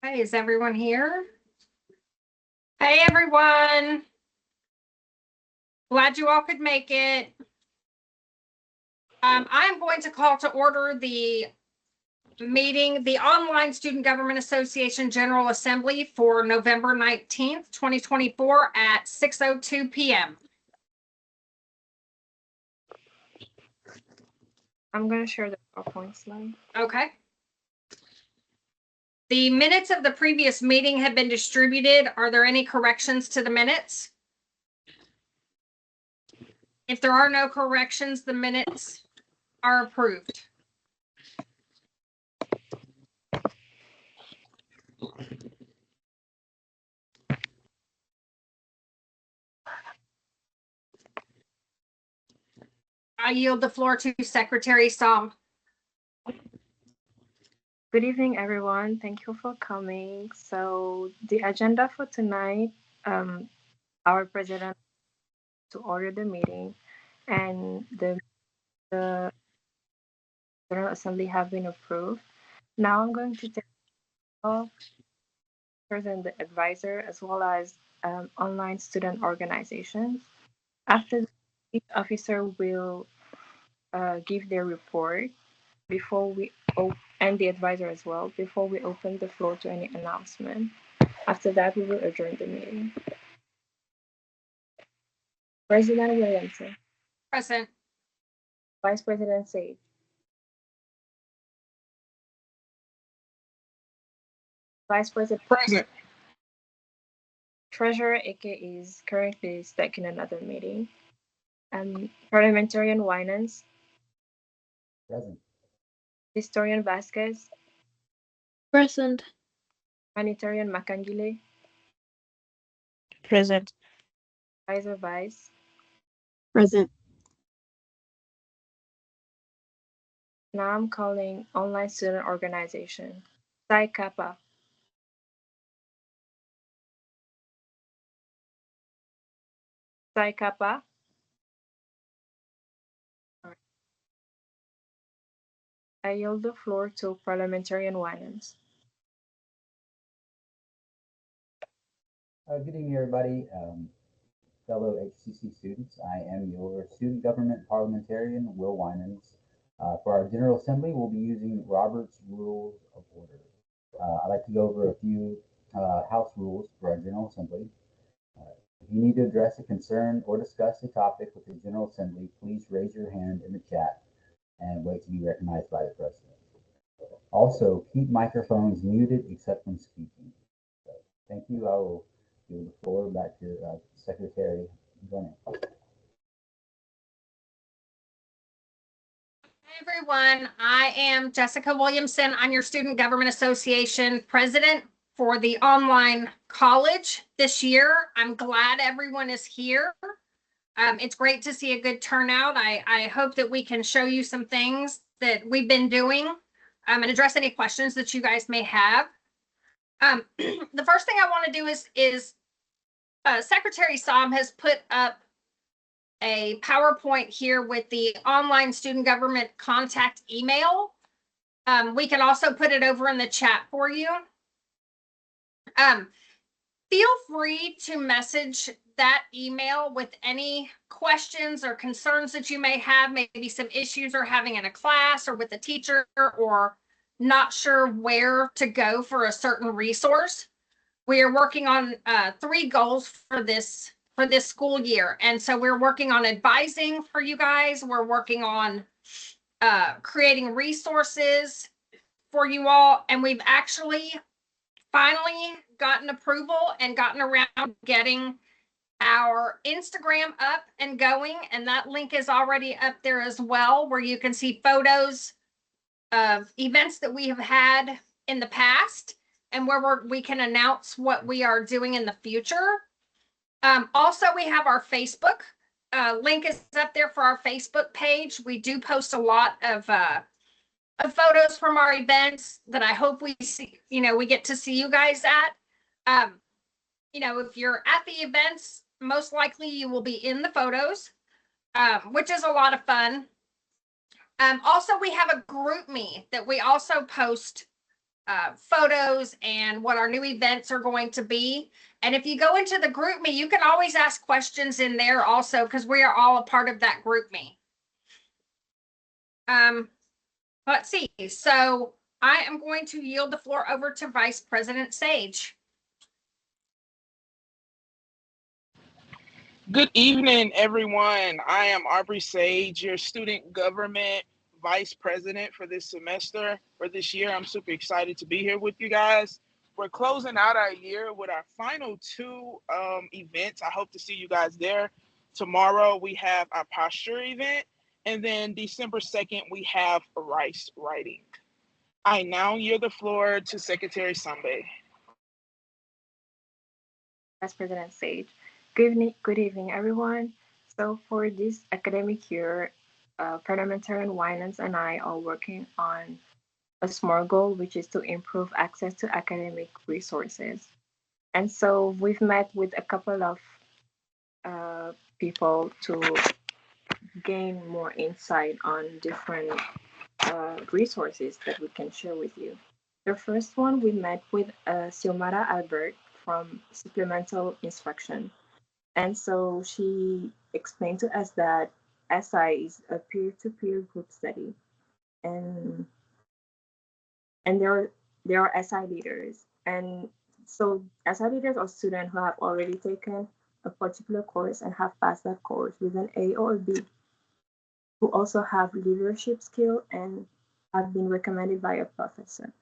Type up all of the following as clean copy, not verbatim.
Hi, is everyone here? Hey, everyone. Glad you all could make it. I'm going to call to order the meeting, the Online Student Government Association General Assembly for November 19th, 2024 at 6:02 p.m. I'm going to share the PowerPoint slide. Okay. The minutes of the previous meeting have been distributed. Are there any corrections to the minutes? If there are no corrections, the minutes are approved. I yield the floor to Secretary Som. Good evening, everyone. Thank you for coming. So the agenda for tonight, our president to order the meeting, and the General Assembly have been approved. Now I'm going to take off present the advisor as well as online student organizations. After each officer will give their report before we and the advisor as well before we open the floor to any announcement. After that, we will adjourn the meeting. President Williamson. Present. Vice President Sage. Vice President. Present. Treasurer Ike is currently stuck in another meeting. Parliamentarian Winans. Present. Historian Vasquez. Present. Humanitarian Makangile. Present. Advisor Vice. Present. Now I'm calling online student organization. Psi Kappa. Psi Kappa. I yield the floor to Parliamentarian Winans. Good evening, everybody. Fellow HCC students, I am your student government parliamentarian, Will Winans. For our General Assembly, we'll be using Robert's Rules of Order. I'd like to go over a few House rules for our General Assembly. If you need to address a concern or discuss a topic with the General Assembly, please raise your hand in the chat and wait to be recognized by the President. Also, keep microphones muted except when speaking. So, thank you. I will give the floor back to Secretary Brennan. Hi, everyone. I am Jessica Williamson. I'm your Student Government Association president for the online college this year. I'm glad everyone is here. It's great to see a good turnout. I hope that we can show you some things that we've been doing and address any questions that you guys may have. The first thing I want to do is Secretary Som has put up a PowerPoint here with the online student government contact email. We can also put it over in the chat for you. Feel free to message that email with any questions or concerns that you may have, maybe some issues you're having in a class or with a teacher, or not sure where to go for a certain resource. We are working on 3 goals for this school year. And so we're working on advising for you guys. We're working on creating resources for you all. And we've actually finally gotten approval and gotten around getting our Instagram up and going. And that link is already up there as well, where you can see photos of events that we have had in the past and where we can announce what we are doing in the future. Also, we have our Facebook. Link is up there for our Facebook page. We do post a lot of photos from our events that I hope we see, we get to see you guys at. If you're at the events, most likely you will be in the photos, which is a lot of fun. Also, we have a group me that we also post photos and what our new events are going to be. And if you go into the group me, you can always ask questions in there also, because we are all a part of that group me. Let's see. So I am going to yield the floor over to Vice President Sage. Good evening, everyone. I am Aubrey Sage, your student government vice president for this semester, for this year. I'm super excited to be here with you guys. We're closing out our year with our final two events. I hope to see you guys there. Tomorrow, we have our posture event, and then December 2nd, we have rice writing. I now yield the floor to Secretary Sambe. Vice President Sage. Good evening, everyone. So for this academic year, Parliamentarian Winans and I are working on a small goal, which is to improve access to academic resources. And so we've met with a couple of people to gain more insight on different resources that we can share with you. The first one, we met with Xiomara Albert from Supplemental Instruction. And so she explained to us that SI is a peer-to-peer group study, and there are SI leaders, and so SI leaders are students who have already taken a particular course and have passed that course with an A or a B, who also have leadership skill and have been recommended by a professor.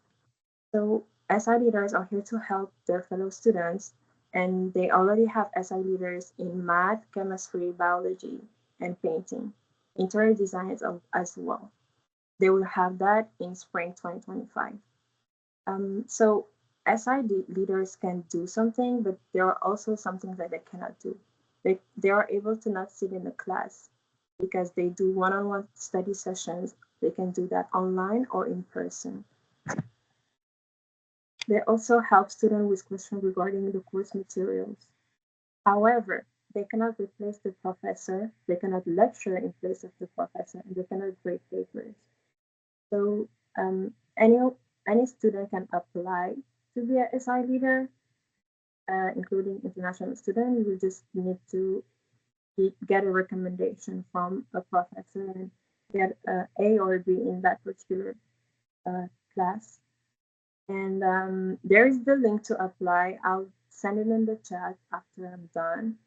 So SI leaders are here to help their fellow students, and they already have SI leaders in math, chemistry, biology, and painting, interior design as well. They will have that in spring 2025. So SI leaders can do something, but there are also some things that they cannot do. They are able to not sit in the class because they do one-on-one study sessions. They can do that online or in person. They also help students with questions regarding the course materials. However, they cannot replace the professor, they cannot lecture in place of the professor, and they cannot grade papers. So any student can apply to be a SI leader, including international students. You just need to get a recommendation from a professor and get A or B in that particular class. And there is the link to apply. I'll send it in the chat after I'm done.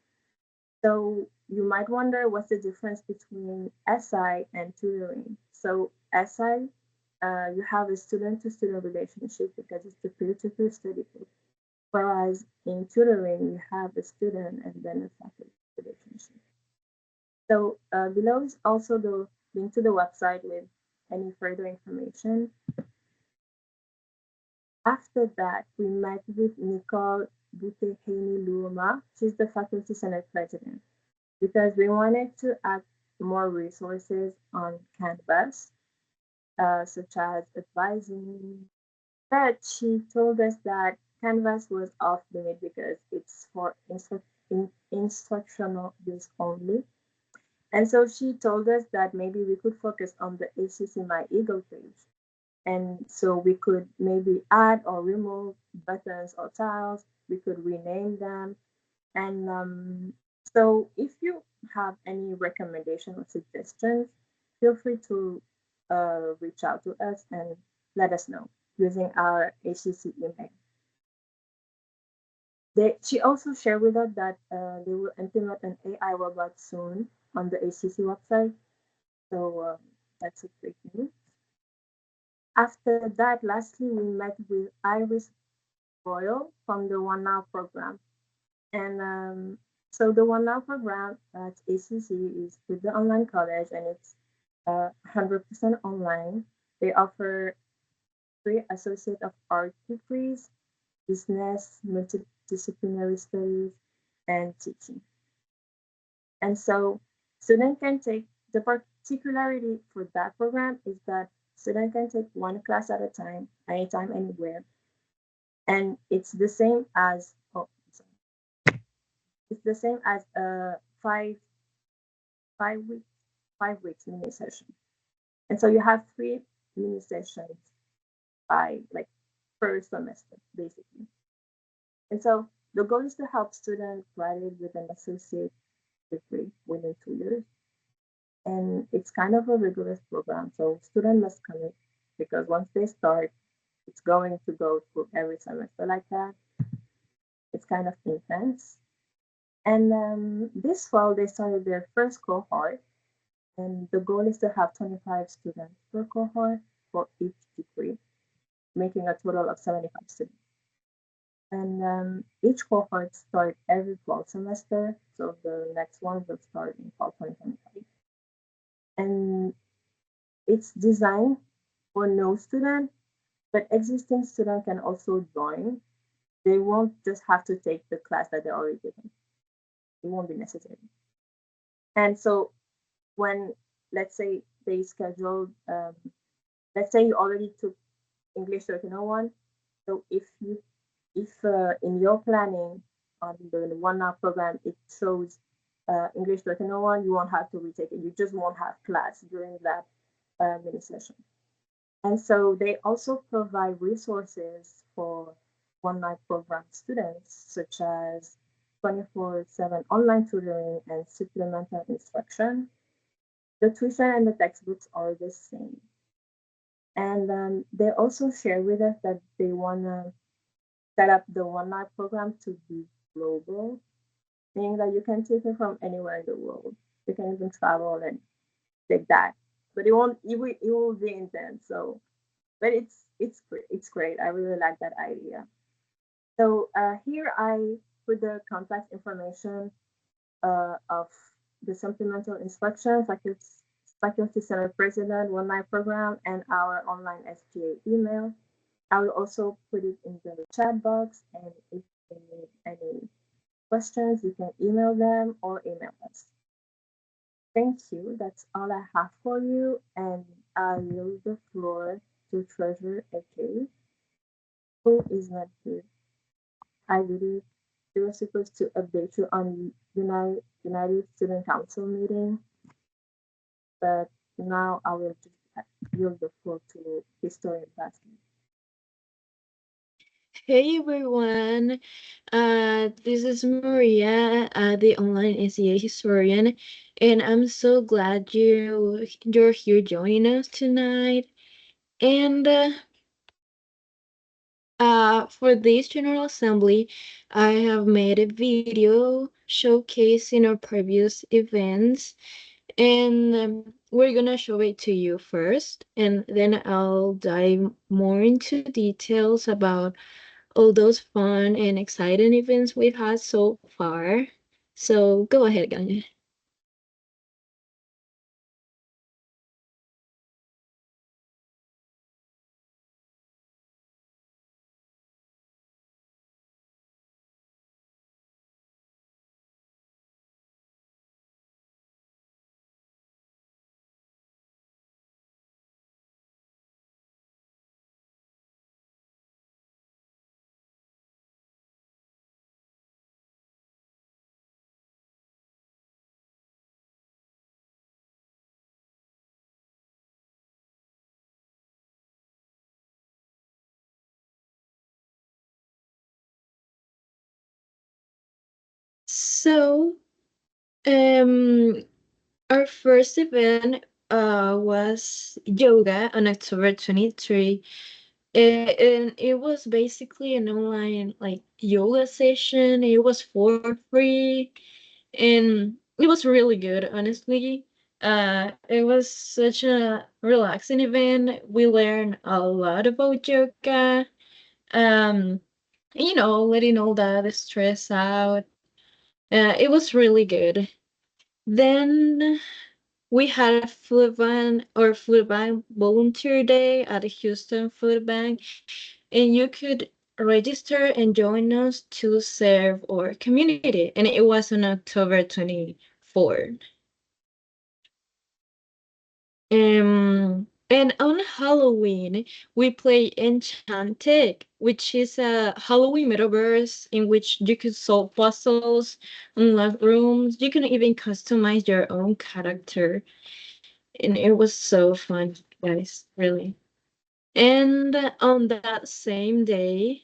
So you might wonder what's the difference between SI and tutoring. So SI, you have a student-to-student relationship because it's the peer-to-peer study group. Whereas in tutoring, you have a student and then a faculty relationship. So below is also the link to the website with any further information. After that, we met with Nicole Buteheni-Luoma. She's the Faculty Senate President, because we wanted to add more resources on Canvas, such as advising. But she told us that Canvas was off limit because it's for instructional use only. And so she told us that maybe we could focus on the HCC My Eagle page. And so we could maybe add or remove buttons or tiles. We could rename them. And so if you have any recommendation or suggestions, feel free to reach out to us and let us know using our HCC email. She also shared with us that they will implement an AI robot soon on the HCC website. So that's a great news. After that, lastly, we met with Iris Royal from the One Now program. And so the One Now program at ACC is with the online college, and it's 100% online. They offer free Associate of Art degrees, business, multidisciplinary studies, and teaching. And so students can take, the particularity for that program is that students can take one class at a time, anytime, anywhere. And it's the same as, it's the same as a five weeks mini session. And so you have 3 mini sessions by like per semester, basically. And so the goal is to help students graduate with an associate degree within 2 years. And it's kind of a rigorous program, so students must commit because once they start, it's going to go through every semester like that. It's kind of intense. And this fall, they started their first cohort, and the goal is to have 25 students per cohort for each degree, making a total of 75 students. And each cohort starts every fall semester, so the next one will start in fall 2025. And it's designed for no student, but existing student can also join. They won't just have to take the class that they're already taking. It won't be necessary. And so when, let's say they scheduled, let's say you already took English 1301. So if in your planning on the 1 hour program, it shows English 1301, you won't have to retake it. You just won't have class during that mini session. And so they also provide resources for 1 night program students, such as 24/7 online tutoring and supplemental instruction. The tuition and the textbooks are the same. And they also share with us that they want to set up the 1 night program to be global, meaning that you can take it from anywhere in the world. You can even travel and take that. But it will be intense. So but it's great. I really like that idea. So here I put the contact information of the supplemental instruction, faculty center president, 1 night program, and our online SGA email. I will also put it in the chat box, and if you need any questions, you can email them or email us. Thank you. That's all I have for you, and I yield the floor to Treasurer AK, who is not here. I believe they were supposed to update you on United Student Council meeting, but now I will just yield the floor to Historian Baskin. Hey everyone, this is Maria, the online SEA historian, and I'm so glad you're here joining us tonight. And for this General Assembly, I have made a video showcasing our previous events, and we're gonna show it to you first, and then I'll dive more into details about all those fun and exciting events we've had so far. So go ahead, Ganya. So, um, our first event was yoga on October 23. And it was basically an online like yoga session. It was for free and it was really good, honestly. It was such a relaxing event. We learned a lot about yoga. Um, letting all that stress out. It was really good. Then we had a food bank volunteer day at the Houston Food Bank, and you could register and join us to serve our community. And it was on October 24th. And on Halloween, we play Enchanted, which is a Halloween metaverse in which you could solve puzzles, unlock rooms. You can even customize your own character. And it was so fun, guys, really. And on that same day,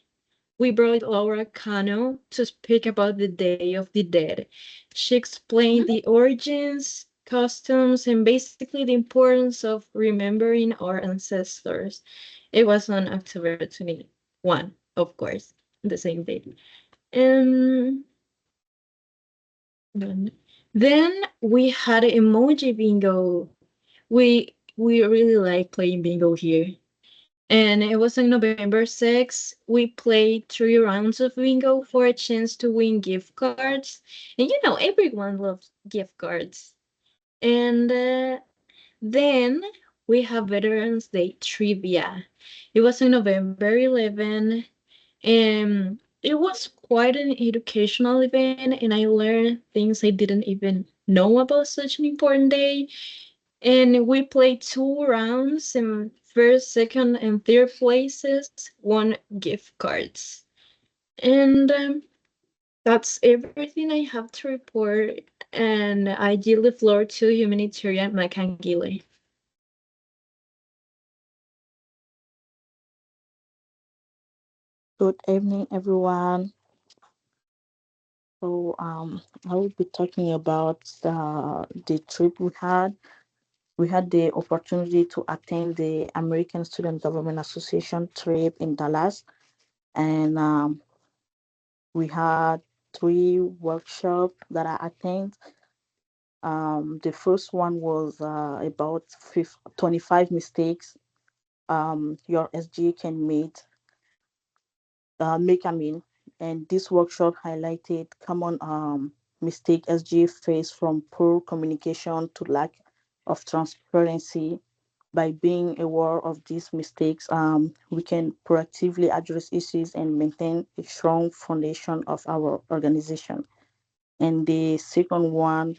we brought Laura Cano to speak about the Day of the Dead. She explained the origins, customs, and basically the importance of remembering our ancestors. It was on October 21, of course, the same day. And then we had emoji bingo. We really like playing bingo here. And it was on November 6th. We played 3 rounds of bingo for a chance to win gift cards. And everyone loves gift cards. And then we have Veterans Day trivia. It was on November 11th. And it was quite an educational event, and I learned things I didn't even know about such an important day. And we played 2 rounds, and first, second, and third places won gift cards. And that's everything I have to report. And I yield the floor to humanitarian Macangile. Good evening, everyone. I will be talking about the trip we had. We had the opportunity to attend the American Student Government Association trip in Dallas, and we had 3 workshops that I attended. The first one was about 25 mistakes your SGA can make, and this workshop highlighted common mistake SGA face from poor communication to lack of transparency. By being aware of these mistakes, we can proactively address issues and maintain a strong foundation of our organization. And the second one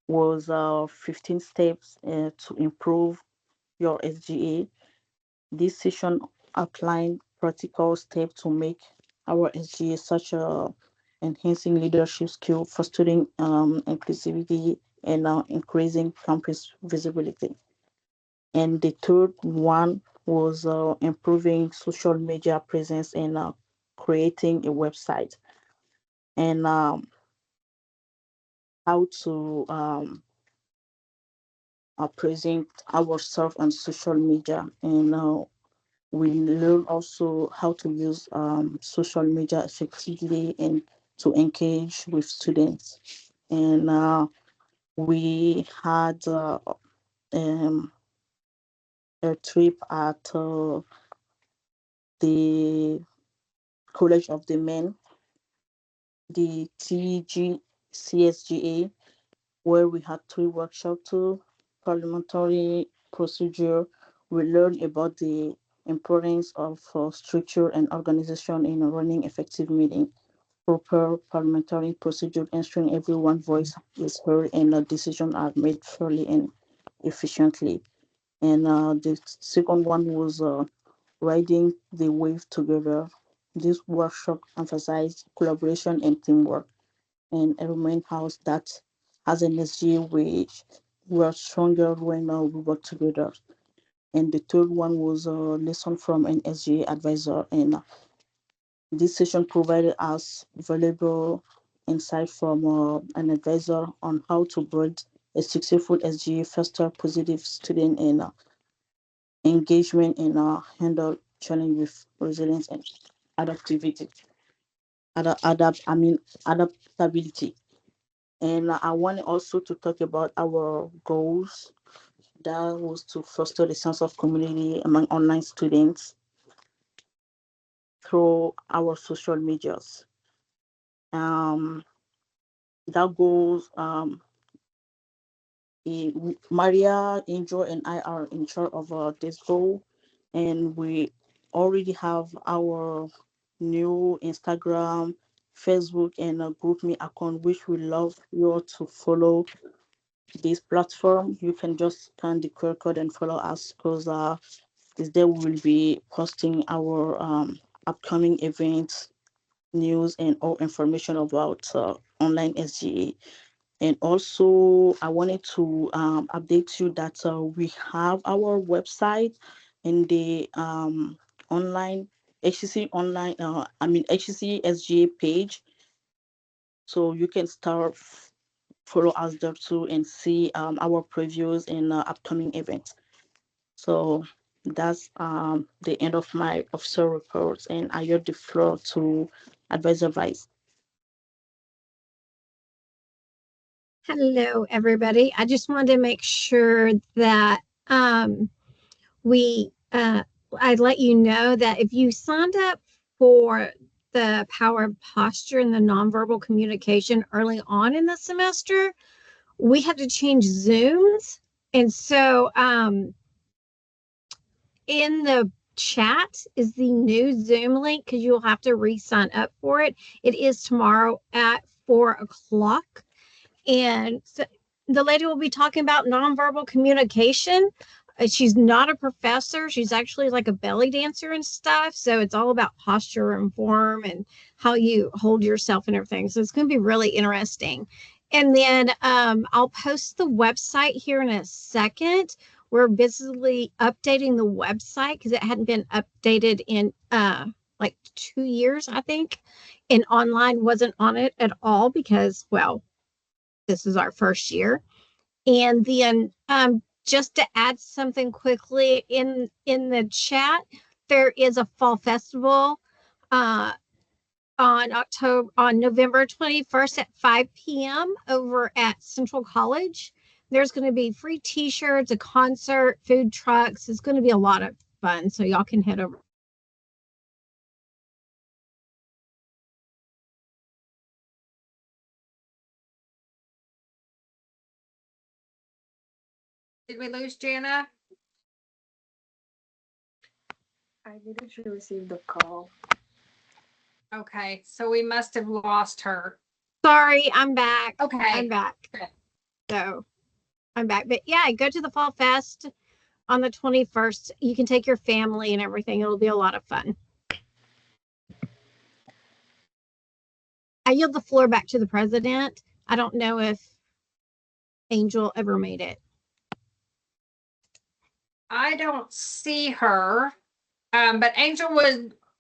was 15 steps to improve your SGA. This session outlined practical steps to make our SGA such a enhancing leadership skill, fostering inclusivity, and increasing campus visibility. And the third one was improving social media presence and creating a website, and how to present ourselves on social media. And we learn also how to use social media effectively and to engage with students. And we had um, a trip at the College of the Men, the TGCSGA, where we had 3 workshops too. Parliamentary procedure. We learned about the importance of structure and organization in running effective meeting. Proper parliamentary procedure, ensuring everyone's voice is heard and decisions are made fairly and efficiently. And the second one was riding the wave together. This workshop emphasized collaboration and teamwork, and a remain house that has an SG which we are stronger when we work together. And the third one was a lesson from an SG advisor, and this session provided us valuable insight from an advisor on how to build a successful SG, foster positive student and engagement, and handle challenge with resilience and adaptivity. Adaptability. And I want also to talk about our goals. That was to foster the sense of community among online students through our social medias. Um, that goes Maria, Angel, and I are in charge of this goal, and we already have our new Instagram, Facebook, and group me account, which we love you all to follow this platform. You can just scan the QR code and follow us because is there we will be posting our upcoming events, news, and all information about online SGA. And also, I wanted to update you that we have our website. in the online HCC online, HCC SGA page. So you can start follow us there too and see our previews and upcoming events. So that's the end of my official reports, and I yield the floor to Advisor Vice. Hello, everybody. I just wanted to make sure that I'd let you know that if you signed up for the power of posture and the nonverbal communication early on in the semester, we had to change Zooms. And so in the chat is the new Zoom link because you'll have to re-sign up for it. It is tomorrow at 4 o'clock. And so the lady will be talking about nonverbal communication. She's not a professor. She's actually like a belly dancer and stuff. So it's all about posture and form and how you hold yourself and everything. So it's going to be really interesting. And then I'll post the website here in a second. We're busily updating the website because it hadn't been updated in like 2 years, I think. And online wasn't on it at all because, well, this is our first year. And then just to add something quickly in the chat, there is a fall festival on November 21st at 5 p.m. over at Central College. There's going to be free t-shirts, a concert, food trucks. It's going to be a lot of fun. So y'all can head over. Did we lose Jana? I needed to receive the call. Okay, so we must have lost her. Sorry, I'm back. Okay. I'm back. So I'm back. But yeah, go to the Fall Fest on the 21st. You can take your family and everything. It'll be a lot of fun. I yield the floor back to the president. I don't know if Angel ever made it. I don't see her. But Angel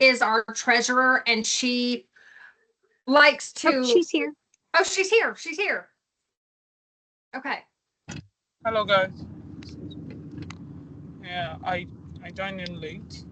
is our treasurer, and she likes to. Oh, she's here. Oh, she's here. She's here. Okay. Hello, guys. Yeah, I joined in late.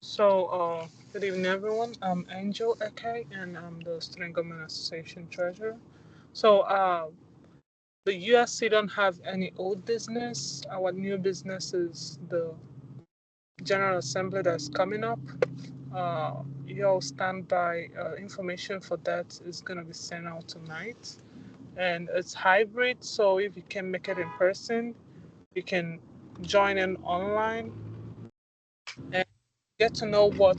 So, good evening, everyone. I'm Angel Eke, and I'm the Student Government Association Treasurer. So, the USC don't have any old business. Our new business is the General Assembly that's coming up. Your standby information for that is going to be sent out tonight. And it's hybrid, so if you can make it in person, you can join in online and get to know what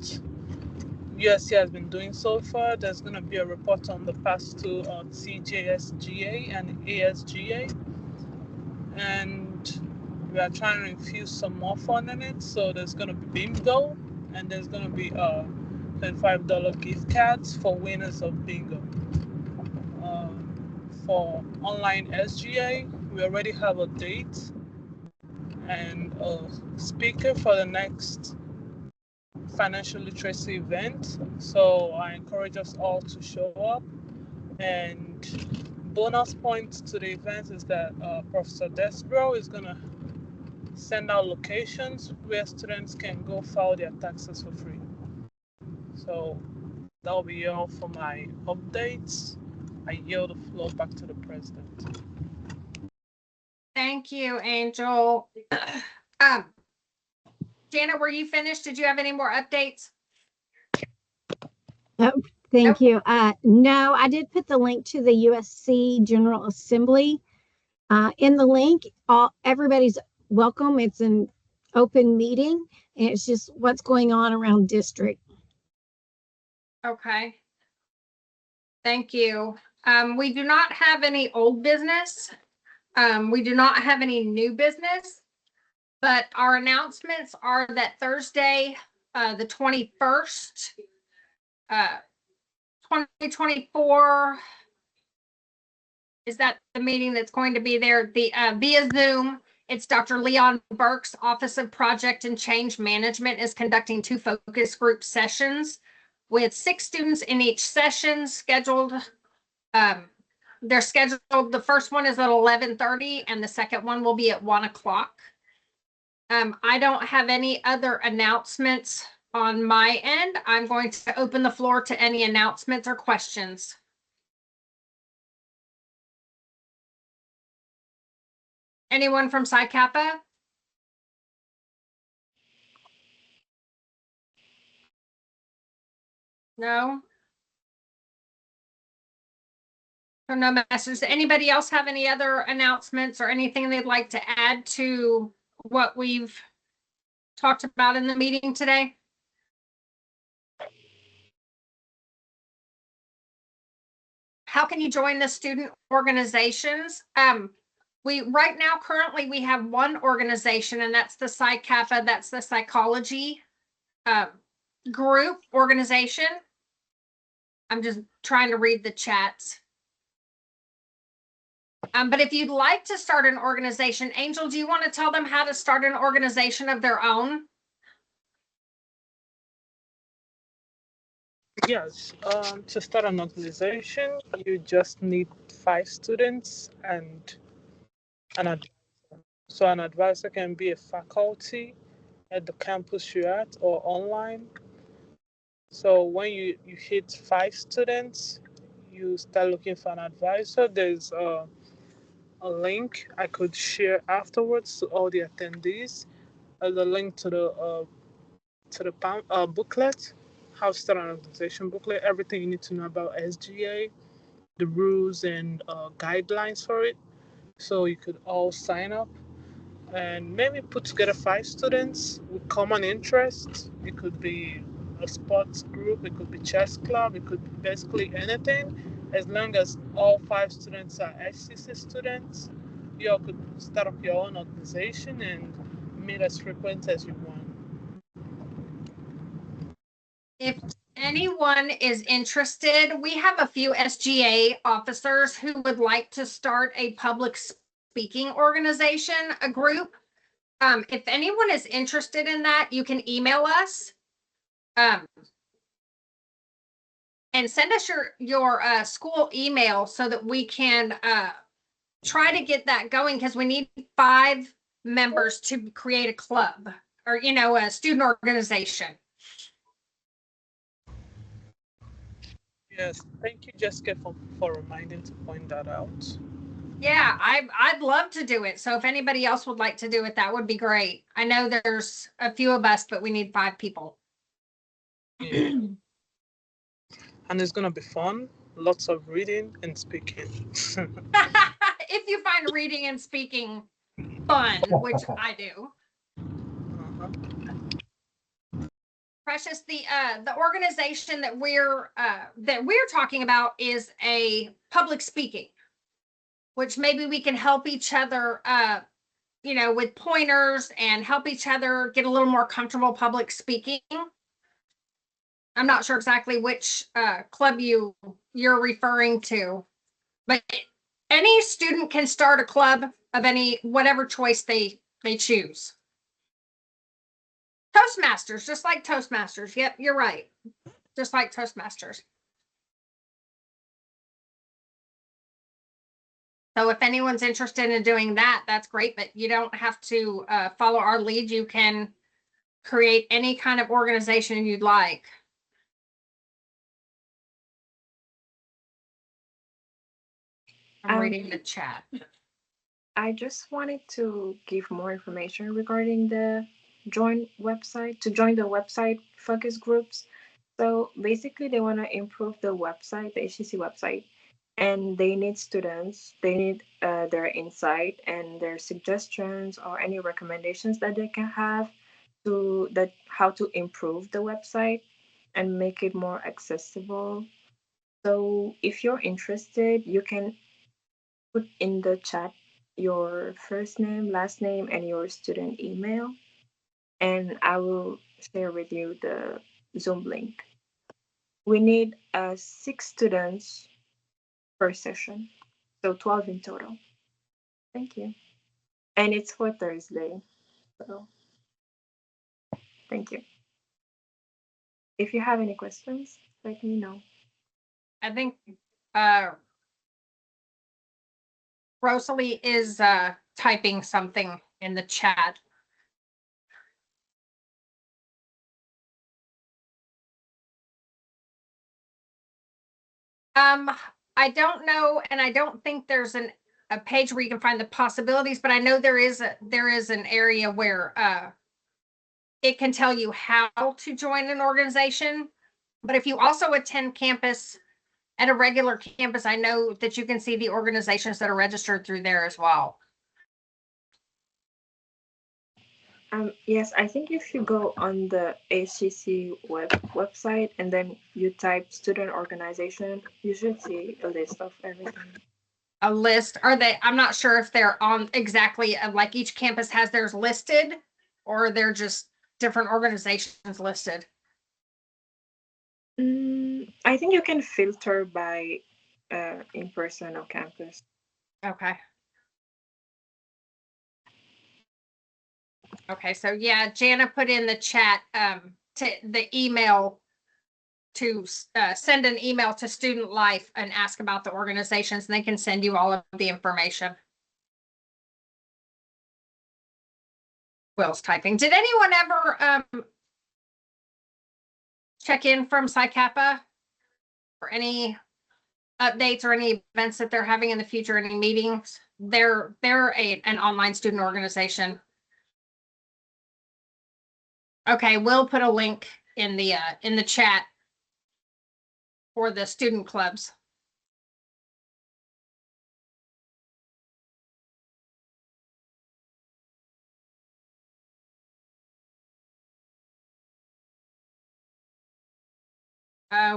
USC has been doing so far. There's going to be a report on the past two on CJSGA and ASGA. And we are trying to infuse some more fun in it. So there's going to be bingo, and there's going to be $25 gift cards for winners of bingo. For online SGA, we already have a date and a speaker for the next financial literacy event. So I encourage us all to show up. And bonus point to the event is that Professor Desbro is going to send out locations where students can go file their taxes for free. So that'll be all for my updates. I yield the floor back to the president. Thank you, Angel. Jana, were you finished? Did you have any more updates? Oh, thank you. No, I did put the link to the USC General Assembly in the link. Everybody's welcome. It's an open meeting, and it's just what's going on around district. Okay. Thank you. We do not have any old business. We do not have any new business, but our announcements are that Thursday, the 21st, 2024, is that the meeting that's going to be there via Zoom. It's Dr. Leon Burke's Office of Project and Change Management is conducting 2 focus group sessions with 6 students in each session scheduled. They're scheduled. The first one is at 11:30 and the second one will be at 1 o'clock. I don't have any other announcements on my end. I'm going to open the floor to any announcements or questions. Anyone from Psi Kappa? No? So no messages. Anybody else have any other announcements or anything they'd like to add to what we've talked about in the meeting today? How can you join the student organizations? Right now, currently, we have one organization, and that's the Psi Kappa, that's the psychology group organization. I'm just trying to read the chats. But if you'd like to start an organization, Angel, do you want to tell them how to start an organization of their own? Yes, to start an organization, you just need 5 students and an advisor. So an advisor can be a faculty at the campus you're at or online. So when you hit 5 students, you start looking for an advisor. There's a link I could share afterwards to all the attendees. The link to the booklet, how to start an organization booklet, everything you need to know about SGA, the rules and guidelines for it. So you could all sign up and maybe put together 5 students with common interests. It could be a sports group, it could be chess club, it could be basically anything. As long as all 5 students are HCC students, you all could start up your own organization and meet as frequent as you want. If anyone is interested, we have a few SGA officers who would like to start a public speaking organization, a group. If anyone is interested in that, you can email us and send us your school email so that we can try to get that going, because we need 5 members to create a club or, a student organization. Yes, thank you, Jessica, for reminding to point that out. Yeah, I'd love to do it. So if anybody else would like to do it, that would be great. I know there's a few of us, but we need 5 people. Yeah. And it's gonna be fun, lots of reading and speaking. If you find reading and speaking fun, which I do. Uh-huh. Precious, the organization that we're talking about is a public speaking, which maybe we can help each other with pointers and help each other get a little more comfortable public speaking. I'm not sure exactly which club you're referring to, but any student can start a club of whatever choice they choose. Toastmasters, just like Toastmasters. Yep, you're right. Just like Toastmasters. So if anyone's interested in doing that, that's great, but you don't have to follow our lead. You can create any kind of organization you'd like. I'm reading the chat. I just wanted to give more information regarding the join website, to join the website focus groups. So basically they want to improve the website, the HCC website, and they need students, they need their insight and their suggestions or any recommendations that they can have to that how to improve the website and make it more accessible. So if you're interested, you can put in the chat your first name, last name, and your student email, and I will share with you the Zoom link. We need 6 students per session, so 12 in total. Thank you. And it's for Thursday, so thank you. If you have any questions, let me know. I think Rosalie is typing something in the chat. I don't know, and I don't think there's a page where you can find the possibilities, but I know there is an area where it can tell you how to join an organization. But if you also attend campus at a regular campus, I know that you can see the organizations that are registered through there as well. Yes, I think if you go on the HCC website and then you type student organization, you should see a list of everything. A list, are they? I'm not sure if they're on exactly like each campus has theirs listed, or they're just different organizations listed. I think you can filter by in person or campus. Okay. Okay, so yeah, Jana put in the chat to the email to send an email to Student Life and ask about the organizations, and they can send you all of the information. Will's typing. Did anyone ever check in from Psi Kappa for any updates or any events that they're having in the future, any meetings? They're an online student organization. Okay, we'll put a link in the chat for the student clubs.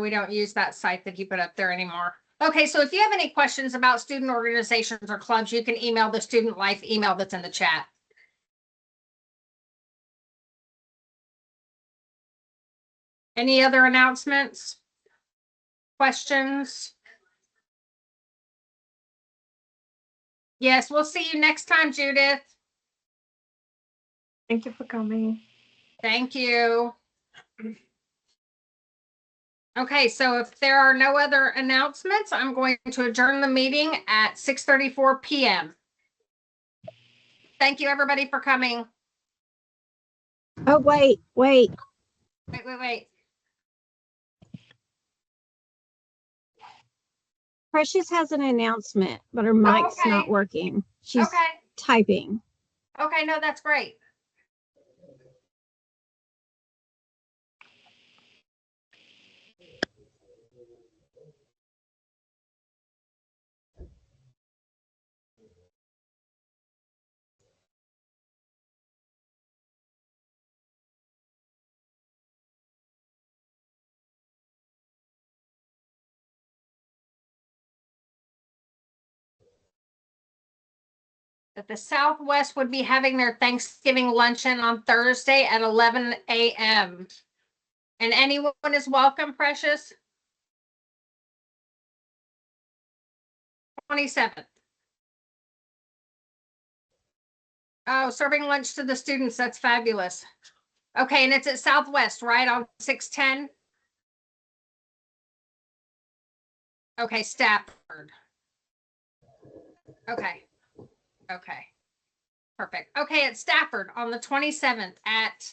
We don't use that site that you put up there anymore. Okay, so if you have any questions about student organizations or clubs, you can email the Student Life email that's in the chat. Any other announcements? Questions? Yes, we'll see you next time, Judith. Thank you for coming. Thank you. Okay, so if there are no other announcements, I'm going to adjourn the meeting at 6:34 p.m. Thank you, everybody, for coming. Oh, wait. Wait. Precious has an announcement, but her mic's not okay. working. She's Okay. typing. Okay, no, that's great. That the Southwest would be having their Thanksgiving luncheon on Thursday at 11 a.m. And anyone is welcome, Precious? 27th. Oh, serving lunch to the students. That's fabulous. Okay, and it's at Southwest, right? On 610? Okay, Stafford. Okay. Okay. Perfect. Okay, at Stafford on the 27th at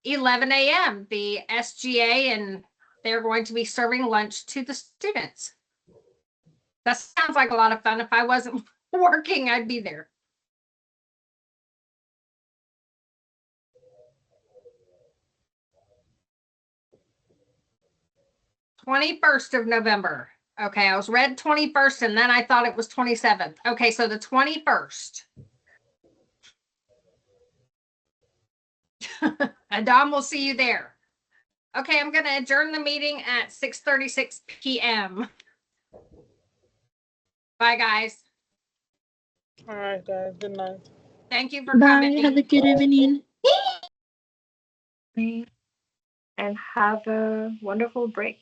11 a.m. The SGA, and they're going to be serving lunch to the students. That sounds like a lot of fun. If I wasn't working, I'd be there. 21st of November. Okay, I was read 21st and then I thought it was 27th. Okay, so the 21st. Adam, will see you there. Okay, I'm going to adjourn the meeting at 6:36 p.m. Bye, guys. All right, guys. Good night. Thank you for Bye. coming. Have a good evening. And have a wonderful break.